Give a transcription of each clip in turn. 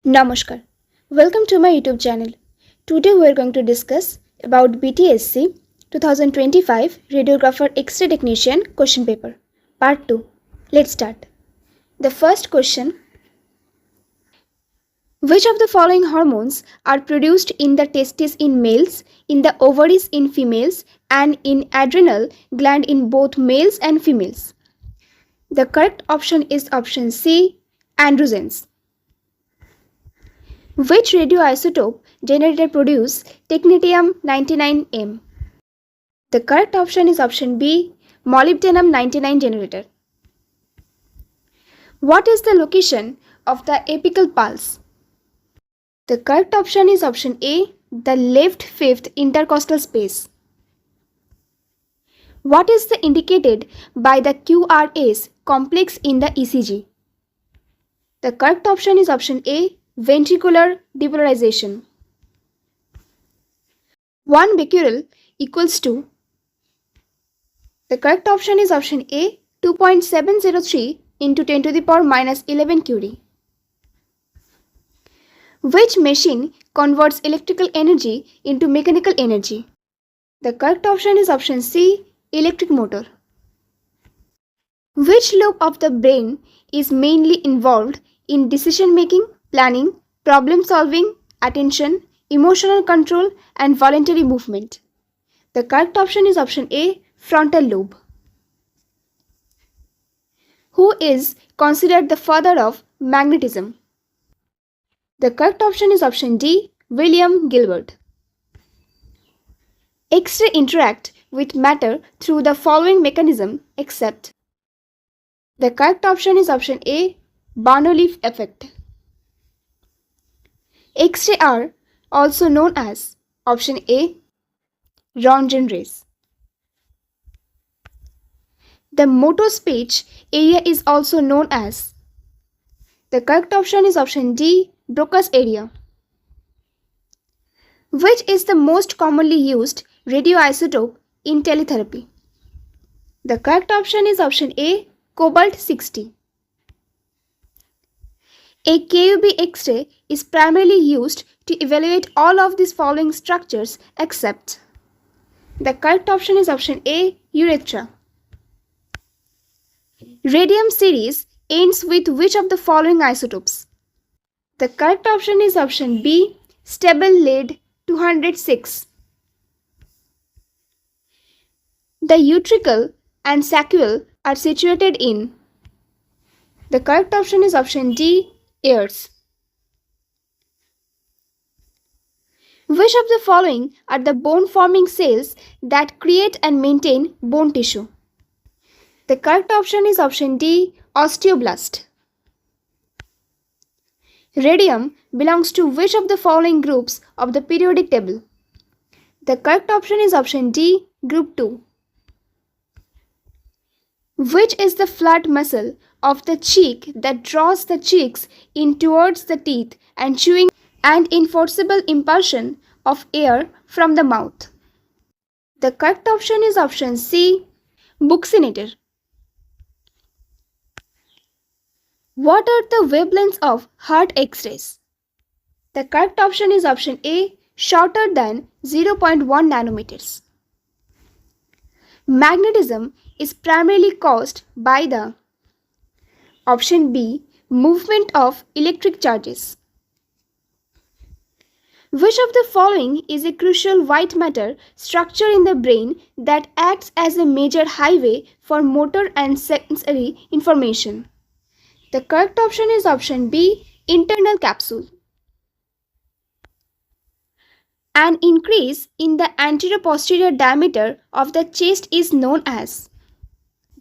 Namaskar. Welcome to my YouTube channel. Today we are going to discuss about BTSC 2025 Radiographer X-Ray Technician question paper. Part 2. Let's start. The first question. Which of the following hormones are produced in the testes in males, in the ovaries in females, and in adrenal gland in both males and females? The correct option is option C, androgens. Which radioisotope generator produce technetium-99m? The correct option is option B, molybdenum-99 generator. What is the location of the apical pulse? The correct option is option A, the left fifth intercostal space. What is the indicated by the QRS complex in the ECG? The correct option is option A, ventricular depolarization. 1 becquerel equals to. The correct option is option A, 2.703 into 10 to the power minus 11 curie. Which machine converts electrical energy into mechanical energy? The correct option is option C, electric motor. Which lobe of the brain is mainly involved in decision making, planning, problem solving, attention, emotional control, and voluntary movement? The correct option is option A, frontal lobe. Who is considered the father of magnetism? The correct option is option D, William Gilbert. X-ray interact with matter through the following mechanism except. The correct option is option A, Barnolif effect. X-ray are also known as option A, Roentgen rays. The motor speech area is also known as. The correct option is option D, Broca's area. Which is the most commonly used radioisotope in teletherapy? The correct option is option A, cobalt-60. A KUB X-ray is primarily used to evaluate all of these following structures except. The correct option is option A, urethra. Radium series ends with which of the following isotopes? The correct option is option B, stable lead 206. The utricle and saccule are situated in. The correct option is option D, ears. Which of the following are the bone-forming cells that create and maintain bone tissue? The correct option is option D, osteoblast. Radium belongs to which of the following groups of the periodic table? The correct option is option D, group 2. Which is the flat muscle of the cheek that draws the cheeks in towards the teeth and chewing and in forcible impulsion of air from the mouth? The correct option is option C, buccinator. What are the wavelengths of heart X-rays? The correct option is option A, shorter than 0.1 nanometers. Magnetism is primarily caused by the. Option B, movement of electric charges. Which of the following is a crucial white matter structure in the brain that acts as a major highway for motor and sensory information? The correct option is option B, internal capsule. An increase in the anterior-posterior diameter of the chest is known as.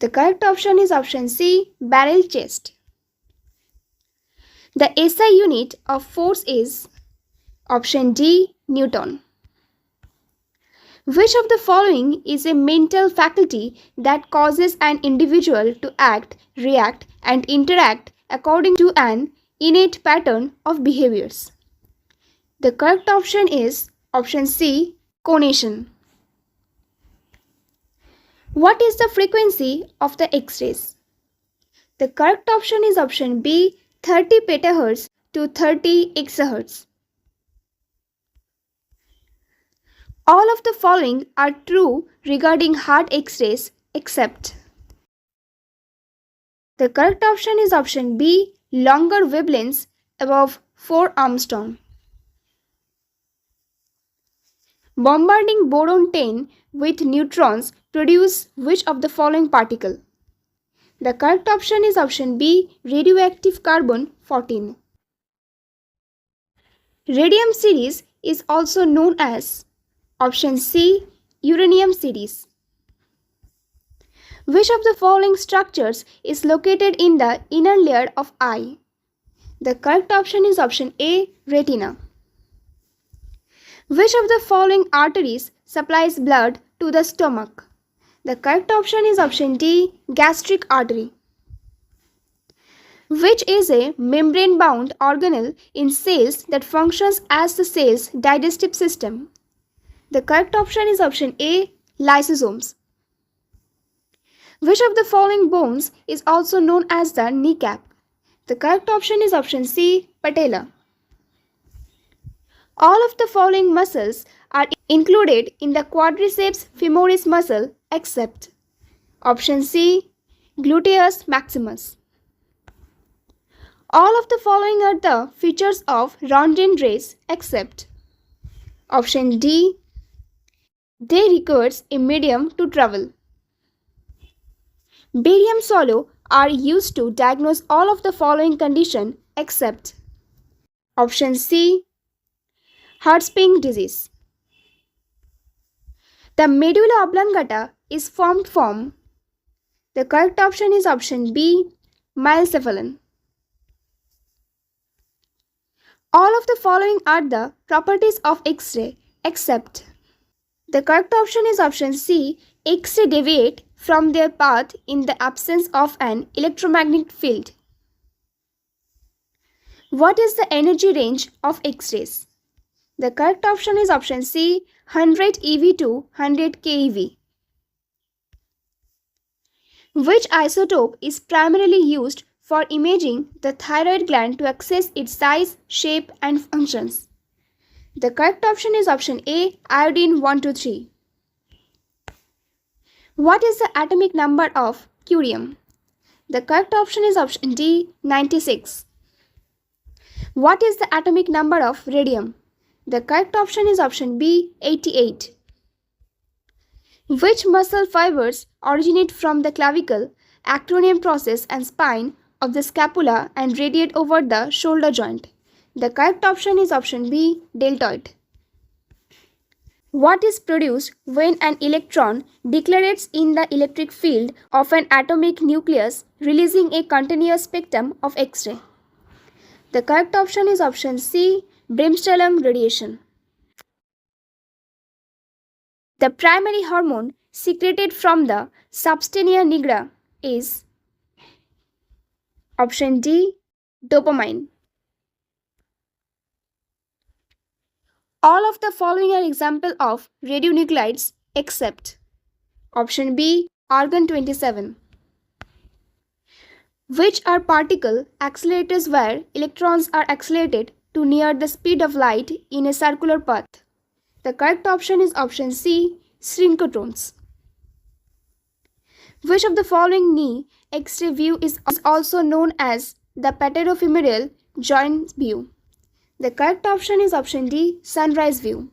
The correct option is option C, barrel chest. The SI unit of force is. Option D, Newton. Which of the following is a mental faculty that causes an individual to act, react, and interact according to an innate pattern of behaviors? The correct option is option C, conation. What is the frequency of the X-rays? The correct option is option B, 30 petahertz to 30 XHz. All of the following are true regarding heart X-rays except. The correct option is option B, longer wavelengths above 4 Armstrong. Bombarding boron-10 with neutrons produce which of the following particle? The correct option is option B, radioactive carbon-14. Radium series is also known as option C, uranium series. Which of the following structures is located in the inner layer of eye? The correct option is option A, retina. Which of the following arteries supplies blood to the stomach? The correct option is option D, gastric artery. Which is a membrane-bound organelle in cells that functions as the cell's digestive system? The correct option is option A, lysosomes. Which of the following bones is also known as the kneecap? The correct option is option C, patella. All of the following muscles are included in the quadriceps femoris muscle except option C, gluteus maximus. All of the following are the features of Röntgen rays except option D, they requires a medium to travel. Barium swallow are used to diagnose all of the following condition except option C, Herpes disease. The medulla oblongata is formed from. The correct option is option B, myelocephalon. All of the following are the properties of X-ray except. The correct option is option C, X-ray deviate from their path in the absence of an electromagnetic field. What is the energy range of X-rays? The correct option is option C, 100 eV to 100 keV. Which isotope is primarily used for imaging the thyroid gland to assess its size, shape and functions? The correct option is option A, iodine 123. What is the atomic number of curium? The correct option is option D, 96. What is the atomic number of radium? The correct option is option B, 88. Which muscle fibers originate from the clavicle, acromion process and spine of the scapula and radiate over the shoulder joint? The correct option is option B, deltoid. What is produced when an electron declarates in the electric field of an atomic nucleus, releasing a continuous spectrum of X-ray? The correct option is option C, Bremsstrahlung radiation. The primary hormone secreted from the substantia nigra is option D, dopamine. All of the following are examples of radionuclides except option B, argon 27. Which are particle accelerators where electrons are accelerated to near the speed of light in a circular path? The correct option is option C, synchrotrons. Which of the following knee X-ray view is also known as the patellofemoral joint view? The correct option is option D, sunrise view.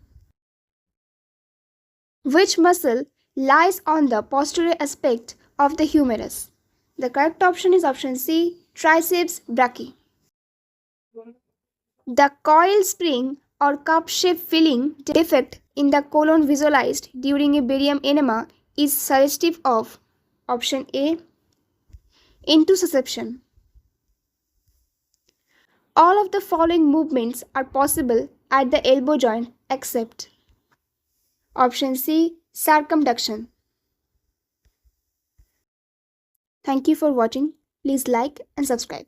Which muscle lies on the posterior aspect of the humerus? The correct option is option C, triceps brachii. The coil spring or cup-shaped filling defect in the colon visualized during a barium enema is suggestive of option A, intussusception. All of the following movements are possible at the elbow joint except option C, circumduction. Thank you for watching. Please like and subscribe.